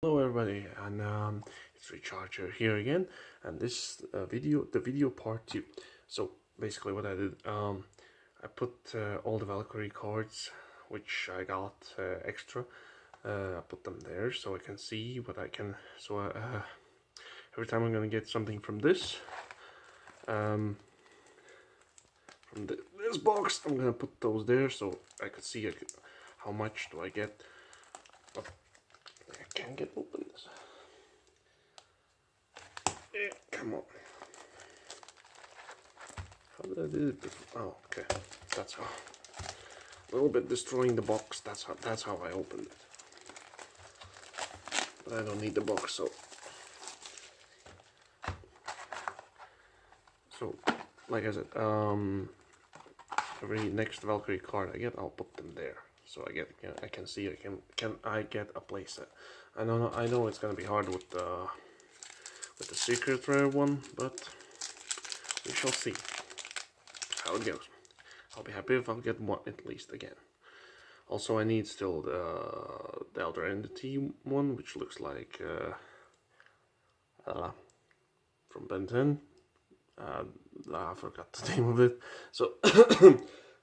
Hello everybody, and it's Recharger here again, and this the video part 2. So basically what I did, I put all the Valkyrie cards which I got extra, I put them there so I can see what I can, so every time I'm gonna get something from this, this box, I'm gonna put those there so I could see how much do I get. But I can't get open this. Yeah, come on. How did I do it before? Oh, okay. That's how. A little bit destroying the box. That's how I opened it. But I don't need the box, so like I said, every next Valkyrie card I get, I'll put them there. So I can see can I get a playset. I know it's gonna be hard with the secret rare one, but we shall see how it goes. I'll be happy if I'll get one at least again. Also, I need still the Elder Entity one, which looks like from Ben 10. I forgot the name of it. So,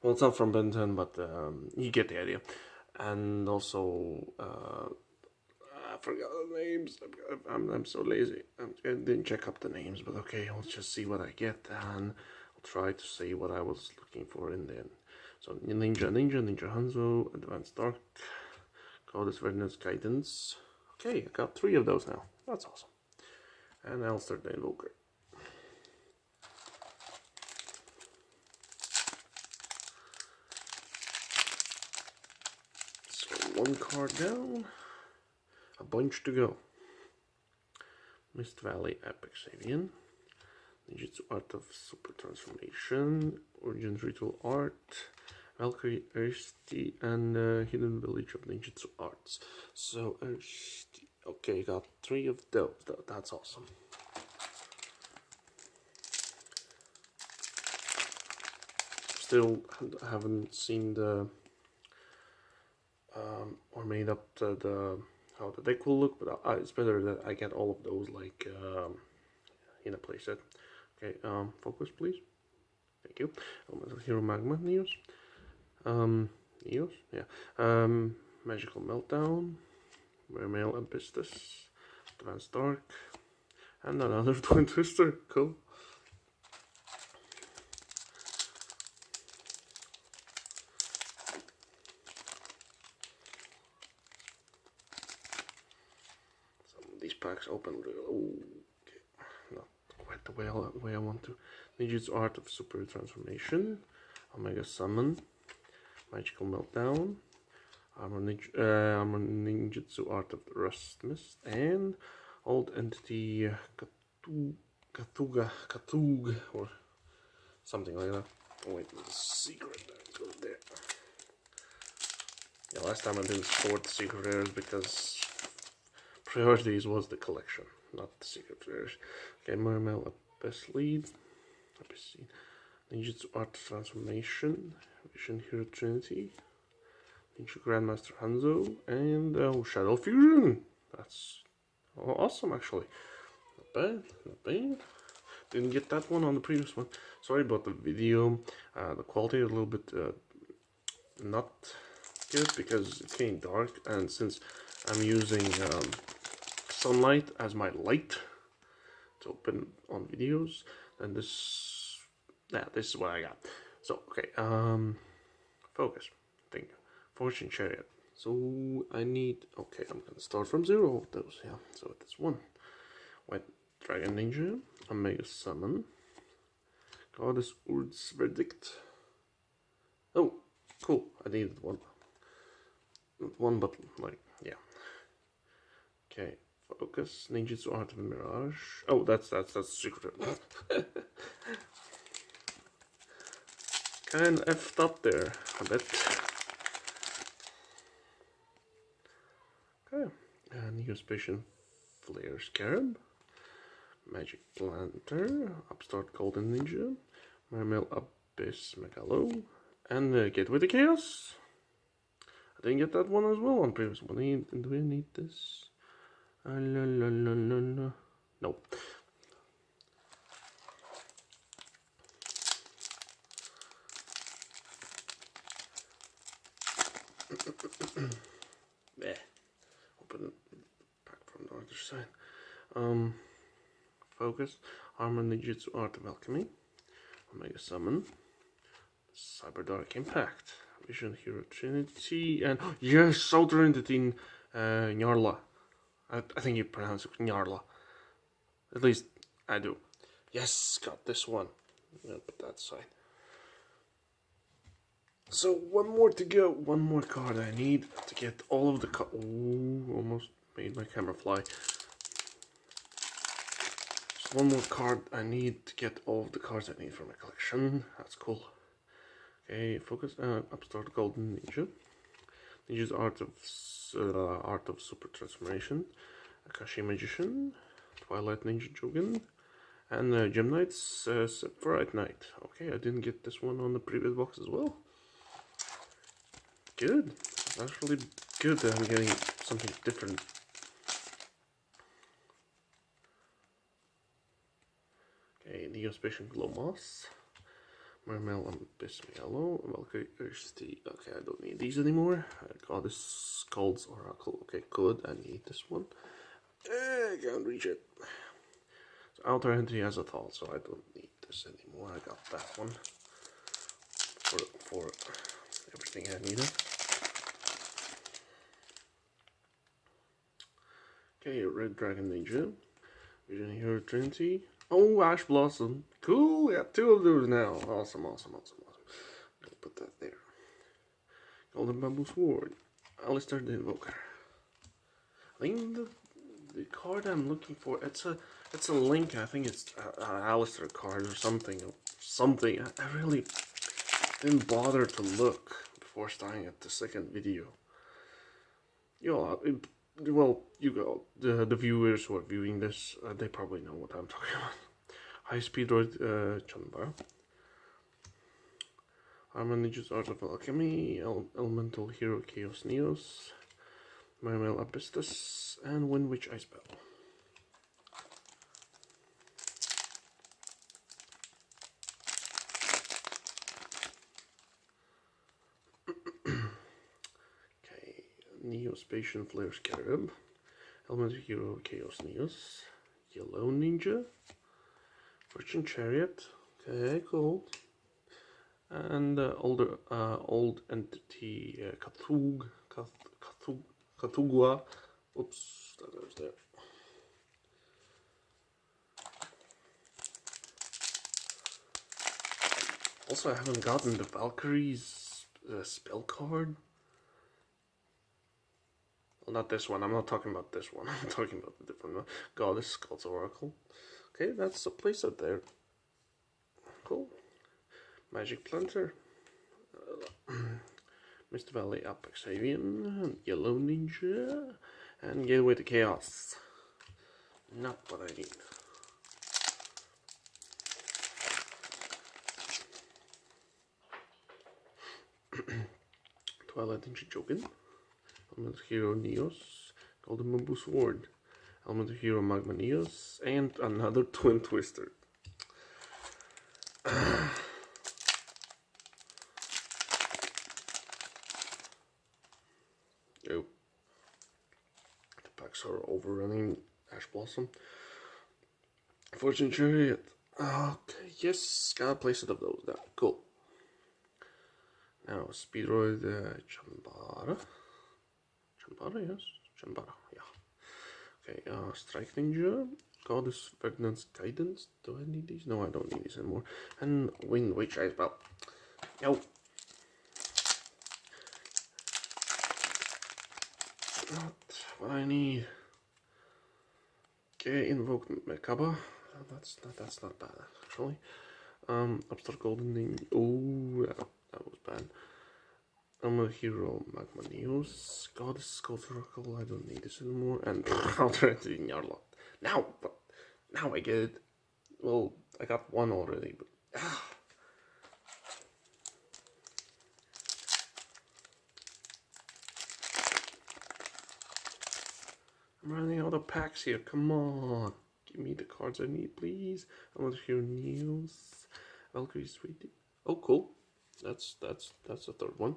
well, it's not from Ben 10, but you get the idea. And also, I forgot the names. I'm so lazy. I didn't check up the names, but okay, I'll just see what I get, and I'll try to say what I was looking for in the end. So Ninja Hanzo, Advanced Dark, Goddess Verdant's Guidance. Okay, I got 3 of those now. That's awesome. And Elster the Invoker. So 1 card down, a bunch to go. Mist Valley Epic Savian, Ninjutsu Art of Super Transformation, Origins Ritual Art, Valkyrie Ersti, and Hidden Village of Ninjutsu Arts. So, okay, got 3 of those. That's awesome. Still haven't seen the or made up the how the deck will look, but it's better that I get all of those like in a playset. Okay, focus please. Thank you. Hero Magma Neos. Neos, yeah. Magical Meltdown, Mermail Abystus, Advanced Dark, and another Twin Twister. Cool. These packs open really, okay, not quite the way I want to. Ninjutsu Art of Super Transformation, Omega Summon, Magical Meltdown, Armor Ninjutsu Art of the Rust Mist, and Old Entity Katug, or something like that. Oh wait, there's a secret that goes there. Yeah, last time I didn't sort the secret rares because priorities was the collection, not the secret rares. Okay, Mermail Abyss Lead, Ninjutsu Art Transformation, Vision Hero Trinity, Ninja Grandmaster Hanzo, and Shadow Fusion. That's awesome, actually. Not bad, not bad. Didn't get that one on the previous one. Sorry about the video. The quality is a little bit not good because it's getting dark, and since I'm using sunlight as my light to open on videos, and this is what I got. So okay, focus, think, Fortune Chariot. So I need, okay, I'm gonna start from 0 of those. Yeah, so that's 1. White Dragon Ninja, Omega Summon, Goddess Urd's Verdict. Oh, cool, I needed 1. Not 1, but like, yeah. Okay, focus, Ninjutsu Art of Mirage. Oh, that's secret. Kind of effed up there, I bet. Okay, Neospatian Flare Scarab, Magic Planter, Upstart Golden Ninja, Mermail Abyss Megalo, and Gateway to Chaos. I didn't get that one as well on previous one. Do we need this? La, la, la, la, la. Nope. There. Open back from the other side. Focus. Armor Ninjutsu Art of Alchemy. Omega Summon. Cyber Dark Impact. Vision Hero Trinity. And yes, Southern Entity Nyarla. I think you pronounce it Nyarla. At least I do. Yes, got this one. Yeah, put that aside. So one more to go. One more card I need to get all of the almost made my camera fly. So one more card I need to get all of the cards I need for my collection. That's cool. Okay, focus. Upstart Golden Ninja. Ninja's Art of Super Transformation. Akashi Magician. Twilight Ninja Jogan. And Gem Knight's Sephirite Knight. Okay, I didn't get this one on the previous box as well. Good. That's really good that I'm getting something different. Okay, Neospatial Glow Moss. Mermail Abyss Yellow. Valkyrie Thirsty. Okay, I don't need these anymore. Goddess Skull's Oracle. Okay, good. I need this one. I can't reach it. So Outer Entity Azathoth, so I don't need this anymore. I got that one for everything I needed. Okay, Red Dragon Ninja. Vision Hero Trinity. Oh, Ash Blossom. Cool, we have two of those now. Awesome, awesome, awesome, awesome. I'll put that there. Golden Bamboo Sword. Alistair the Invoker. I think the card I'm looking for, it's a link. I think it's an Alistair card or something. I really didn't bother to look before starting at the second video. Well, you go. The viewers who are viewing this, they probably know what I'm talking about. High Speed Droid Chanbara. Armor Ninja's Art of Alchemy. Elemental Hero Chaos Neos. Mermail Abystus. And Wind Witch Ice Bell. Neospatial Flare Scarab, Elemental Hero Chaos Neos, Yellow Ninja, Fortune Chariot, okay, cool, and old entity Katugwa, oops, that was there. Also, I haven't gotten the Valkyrie's spell card. Well, not this one. I'm not talking about this one. I'm talking about the different one. Goddess Skull's Oracle. Okay, that's a playset there. Cool. Magic Planter. Mist Valley Apex Avian. Yellow Ninja. And Gateway to Chaos. Not what I need. Twilight Ninja Jogan. Elemental Hero Neos, Golden Bamboo Sword, Elemental Hero Magma Neos, and another Twin Twister. Oh, the packs are overrunning. Ash Blossom. Fortune Chariot. Okay, yes, got a playset of those now. Cool. Now, Speedroid Chanbara. Chanbara, yes. Chanbara, yeah. Okay, Strike Ninja. Goddess Pregnant's Guidance. Do I need these? No, I don't need these anymore. And Wind Witch Ice Bell. Yo. Not what I need. Okay, Invoke Merkaba. That's not bad actually. Upstart Golden Ninja. Oh, that was bad. I'm a Hero Magma Neos. Goddess Skull's Oracle. I don't need this anymore. And I'll try to do Nyarlathotep. Now I get it. Well, I got one already, but I'm running out of packs here. Come on. Give me the cards I need, please. I want to hear news. Valkyrie Sweetie. Oh, cool. That's the third one.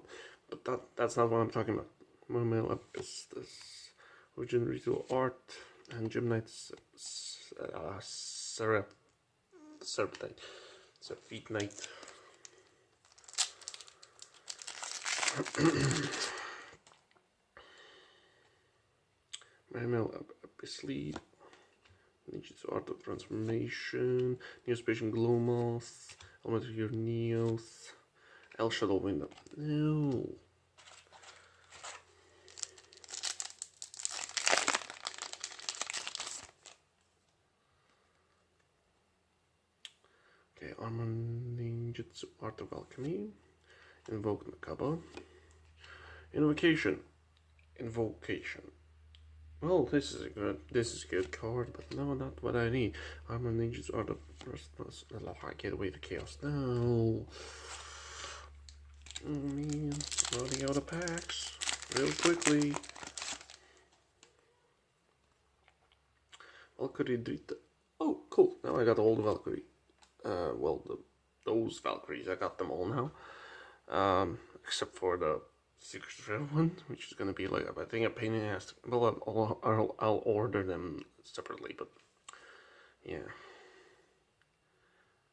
But that's not what I'm talking about. Mermail Abyss, this original ritual art, and Gem Knight's Serpentine. Serpentine Knight. Mermail Abyss Lead. Ninjutsu Art of Transformation. Neospatian Glomoth. Elementary Neos. El Shadow Window. No. Okay, Armor Ninjutsu Art of Alchemy. Invoke Nakaba. Invocation. Well, this is a good card, but no, not what I need. Armor Ninjutsu Art of Restless. I get away the chaos. No. Oh man, running out of packs real quickly. Valkyrie Drita. Oh, cool. Now I got all the Valkyrie. Well, those Valkyries, I got them all now. Except for the Secret Rare one, which is gonna be like, I think, a pain in the ass. Well, I'll order them separately, but yeah.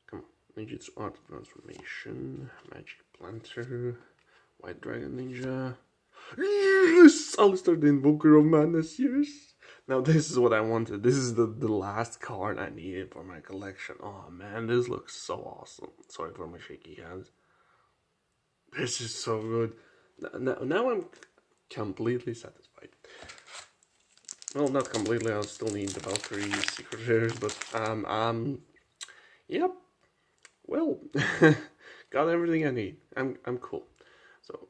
Come on, Ninjutsu Art of Transformation, Magic Planter, White Dragon Ninja. Yes! Alistair the Invoker of Madness, yes! Now this is what I wanted. This is the last card I needed for my collection. Oh man, this looks so awesome. Sorry for my shaky hands. This is so good. Now I'm completely satisfied. Well, not completely. I'll still need the Valkyrie Secret Rares, but yep. Well, got everything I need. I'm cool. So,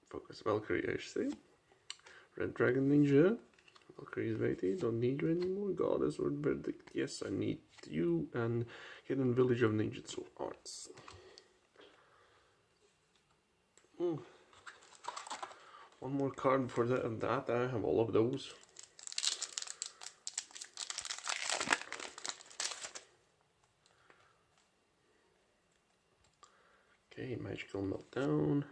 focus Valkyrie HC, Red Dragon Ninja, Valkyrie Sveti. Don't need you anymore. Goddess Word Verdict. Yes, I need you, and Hidden Village of Ninjutsu Arts. One more card for that. I have all of those. Okay, Magical Meltdown.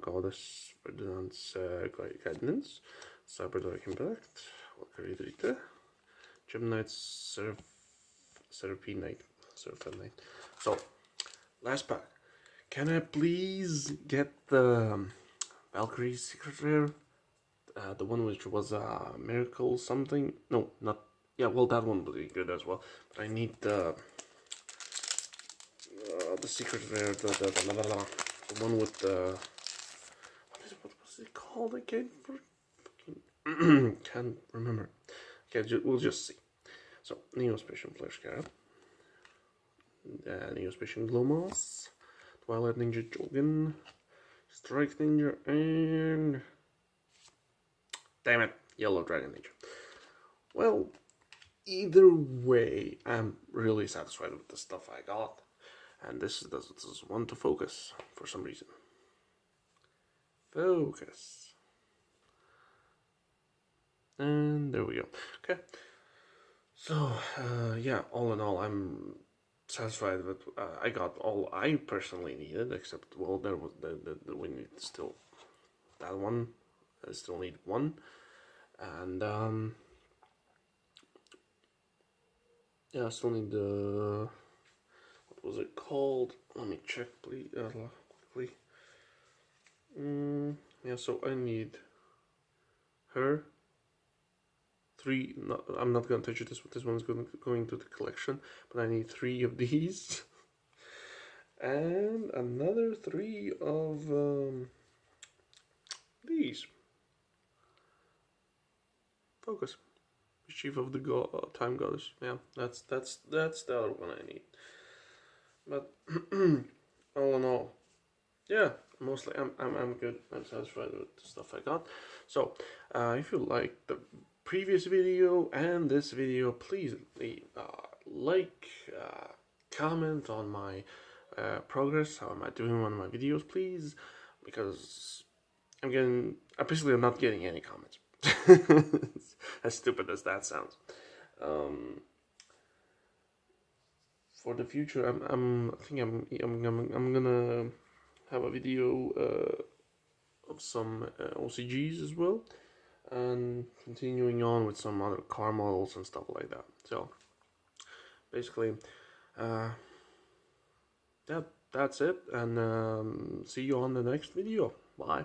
Goddess Verdance Guidance. Cyberdark Impact. Valkyrie Drita. Gem Knight Seraphine Knight. So, last pack. Can I please get the Valkyrie Secret Rare? The one which was a Miracle something? No, not. Yeah, well, that one would be good as well. But I need the Secret Rare, the one with the. What was it called again? Can't remember. Okay, we'll just see. So, Neospatian Flash Scarab. Neospatian Glomoth. Twilight Ninja Jogan, Strike Ninja, and damn it, Yellow Dragon Ninja. Well, either way, I'm really satisfied with the stuff I got, and this is one to focus for some reason. Focus, and there we go. Okay, so yeah, all in all, I'm satisfied with I got all I personally needed, except, well, there was we need still that one. I still need one, and yeah, I still need the, what was it called? Let me check, please, quickly. Yeah, so I need her. 3. No, I'm not gonna touch this. This one's going to the collection, but I need 3 of these, and another 3 of these. Focus, Chief of the Time Goddess. Yeah, that's the other one I need. But all in all, yeah, mostly I'm good. I'm satisfied with the stuff I got. So if you like the previous video and this video, please like, comment on my progress. How am I doing on my videos, please? Because I'm not getting any comments. As stupid as that sounds. For the future, I think I'm gonna have a video of some OCGs as well, and continuing on with some other car models and stuff like that. So basically, that's it, and see you on the next video. Bye.